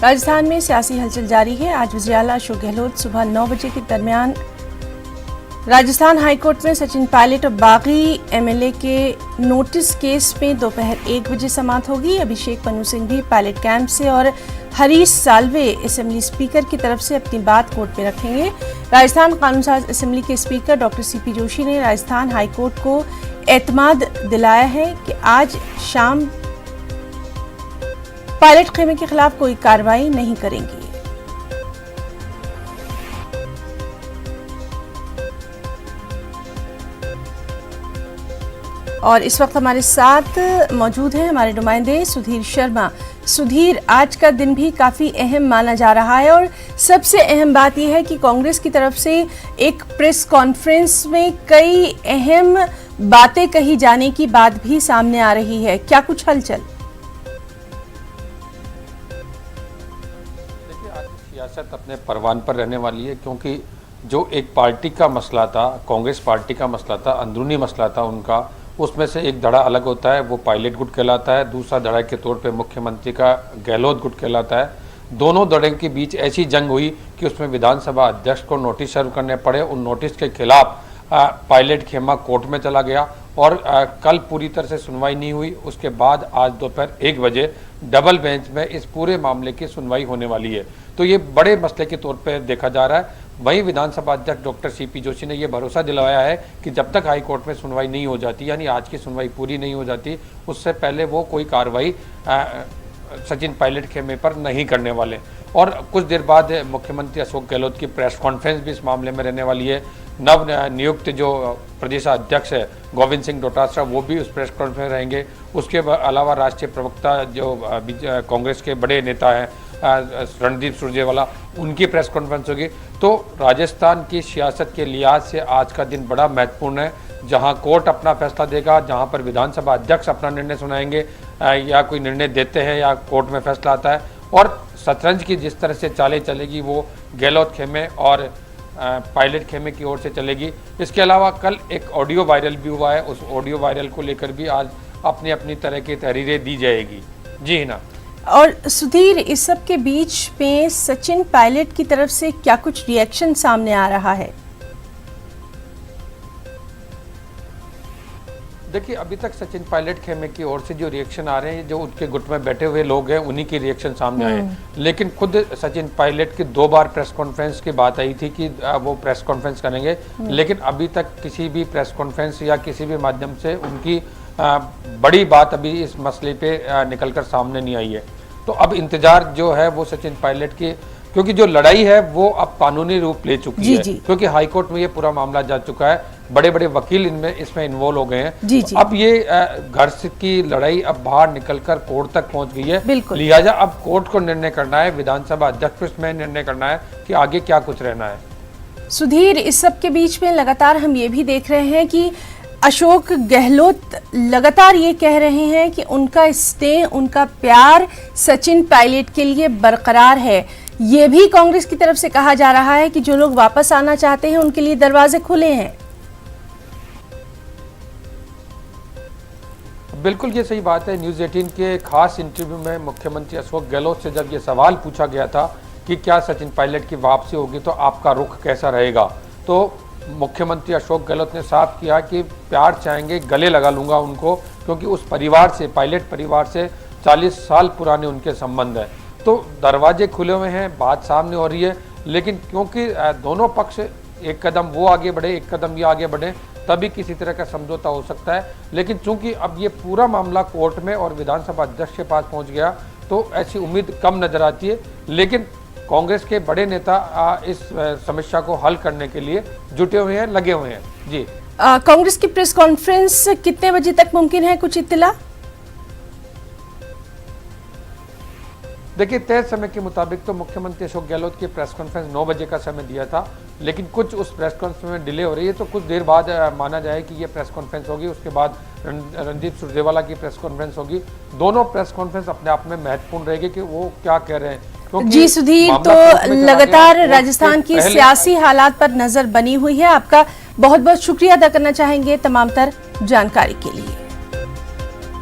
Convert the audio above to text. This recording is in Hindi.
राजस्थान में सियासी हलचल जारी है। आज वज़ीर-ए-आला अशोक गहलोत सुबह 9 बजे के दरमियान राजस्थान हाईकोर्ट में सचिन पायलट और बागी एमएलए के नोटिस केस में दोपहर 1 बजे समाअत होगी। अभिषेक मनु सिंह भी पायलट कैंप से और हरीश साल्वे असेंबली स्पीकर की तरफ से अपनी बात कोर्ट में रखेंगे। राजस्थान कानून साज असेंबली के स्पीकर डॉक्टर सीपी जोशी ने राजस्थान हाईकोर्ट को एतमाद दिलाया है कि आज शाम पायलट खेमे के खिलाफ कोई कार्रवाई नहीं करेंगे। और इस वक्त हमारे साथ मौजूद हैं हमारे नुमाइंदे सुधीर शर्मा। सुधीर, आज का दिन भी काफी अहम माना जा रहा है और सबसे अहम बात यह है कि कांग्रेस की तरफ से एक प्रेस कॉन्फ्रेंस में कई अहम बातें कही जाने की बात भी सामने आ रही है। क्या कुछ हलचल? देखिए, आज सियासत अपने परवान पर रहने वाली है, क्योंकि जो एक पार्टी का मसला था, कांग्रेस पार्टी का मसला था, अंदरूनी मसला था उनका, उसमें से एक धड़ा अलग होता है, वो पायलट गुट कहलाता है। दूसरा धड़ा के तौर पे मुख्यमंत्री का गहलोत गुट कहलाता है। दोनों धड़े के बीच ऐसी जंग हुई कि उसमें विधानसभा अध्यक्ष को नोटिस सर्व करने पड़े। उन नोटिस के खिलाफ पायलट खेमा कोर्ट में चला गया और कल पूरी तरह से सुनवाई नहीं हुई। उसके बाद आज दोपहर 1 बजे डबल बेंच में इस पूरे मामले की सुनवाई होने वाली है। तो ये बड़े मसले के तौर पर देखा जा रहा है। वहीं विधानसभा अध्यक्ष डॉक्टर सीपी जोशी ने यह भरोसा दिलवाया है कि जब तक हाई कोर्ट में सुनवाई नहीं हो जाती, यानी आज की सुनवाई पूरी नहीं हो जाती, उससे पहले वो कोई कार्रवाई सचिन पायलट खेमे पर नहीं करने वाले। और कुछ देर बाद मुख्यमंत्री अशोक गहलोत की प्रेस कॉन्फ्रेंस भी इस मामले में रहने वाली है। नव नियुक्त जो प्रदेश अध्यक्ष है गोविंद सिंह डोटासरा, वो भी उस प्रेस कॉन्फ्रेंस में रहेंगे। उसके अलावा राष्ट्रीय प्रवक्ता जो कांग्रेस के बड़े नेता हैं रणदीप सुरजेवाला, उनकी प्रेस कॉन्फ्रेंस होगी। तो राजस्थान की सियासत के लिहाज से आज का दिन बड़ा महत्वपूर्ण है, जहां कोर्ट अपना फैसला देगा, जहां पर विधानसभा अध्यक्ष अपना निर्णय सुनाएंगे, या कोई निर्णय देते हैं या कोर्ट में फैसला आता है। और शतरंज की जिस तरह से चालें चलेगी वो गहलोत खेमे और पायलट खेमे की ओर से चलेगी। इसके अलावा कल एक ऑडियो वायरल भी हुआ है, उस ऑडियो वायरल को लेकर भी आज अपनी अपनी तरह की तहरीरें दी जाएगी। जी ना। और सुधीर, इस सब के बीच में सचिन पायलट की तरफ से क्या कुछ रिएक्शन सामने आ रहा है? देखिए, अभी तक सचिन पायलट खेमे की ओर से जो रिएक्शन आ रहे हैं, जो उनके गुट में बैठे हुए लोग हैं, उन्हीं की रिएक्शन सामने आए। लेकिन खुद सचिन पायलट की 2 बार प्रेस कॉन्फ्रेंस की बात आई थी कि वो प्रेस कॉन्फ्रेंस करेंगे, लेकिन अभी तक किसी भी प्रेस कॉन्फ्रेंस या किसी भी माध्यम से उनकी बड़ी बात अभी इस मसले पे निकलकर सामने नहीं आई है। तो अब इंतजार जो है वो सचिन पायलट की, क्योंकि जो लड़ाई है वो अब कानूनी रूप ले चुकी है, क्योंकि हाईकोर्ट में ये पूरा मामला जा चुका है, बड़े बड़े वकील इसमें इन्वॉल्व हो गए हैं। तो अब ये घर की लड़ाई अब बाहर निकलकर कोर्ट तक पहुंच गई है। लिहाजा अब कोर्ट को निर्णय करना है, विधानसभा अध्यक्ष को इसमें निर्णय करना है कि आगे क्या कुछ रहना है। सुधीर, इस सब के बीच में लगातार हम ये भी देख रहे हैं कि अशोक गहलोत लगातार ये कह रहे हैं कि उनका स्नेह, उनका प्यार सचिन पायलट के लिए बरकरार है। ये भी कांग्रेस की तरफ से कहा जा रहा है कि जो लोग वापस आना चाहते हैं उनके लिए दरवाजे खुले हैं। बिल्कुल ये सही बात है। न्यूज़ 18 के खास इंटरव्यू में मुख्यमंत्री अशोक गहलोत से जब ये सवाल पूछा गया था कि क्या सचिन पायलट की वापसी होगी तो आपका रुख कैसा रहेगा, तो मुख्यमंत्री अशोक गहलोत ने साफ किया कि प्यार चाहेंगे, गले लगा लूंगा उनको, क्योंकि उस परिवार से, पायलट परिवार से 40 साल पुराने उनके संबंध हैं। तो दरवाजे खुले हुए हैं, बात सामने हो रही है। लेकिन क्योंकि दोनों पक्ष एक कदम वो आगे बढ़े, एक कदम ये आगे बढ़े, तभी किसी तरह का समझौता हो सकता है। लेकिन चूंकि अब ये पूरा मामला कोर्ट में और विधानसभा अध्यक्ष के पास पहुंच गया, तो ऐसी उम्मीद कम नजर आती है। लेकिन कांग्रेस के बड़े नेता इस समस्या को हल करने के लिए जुटे हुए हैं, लगे हुए हैं। जी, कांग्रेस की प्रेस कॉन्फ्रेंस कितने बजे तक मुमकिन है, कुछ इत्तला? देखिए, तय समय के मुताबिक तो मुख्यमंत्री अशोक गहलोत की प्रेस कॉन्फ्रेंस 9 बजे का समय दिया था, लेकिन कुछ उस प्रेस कॉन्फ्रेंस में डिले हो रही है। तो कुछ देर बाद माना जाए कि ये प्रेस कॉन्फ्रेंस होगी, उसके बाद रणदीप सुरजेवाला की प्रेस कॉन्फ्रेंस होगी। दोनों प्रेस कॉन्फ्रेंस अपने आप में महत्वपूर्ण रहेगी कि वो क्या कह रहे हैं। जी सुधीर, तो लगातार राजस्थान की सियासी हालात पर नजर बनी हुई है। आपका बहुत बहुत शुक्रिया अदा करना चाहेंगे तमाम तर जानकारी के लिए।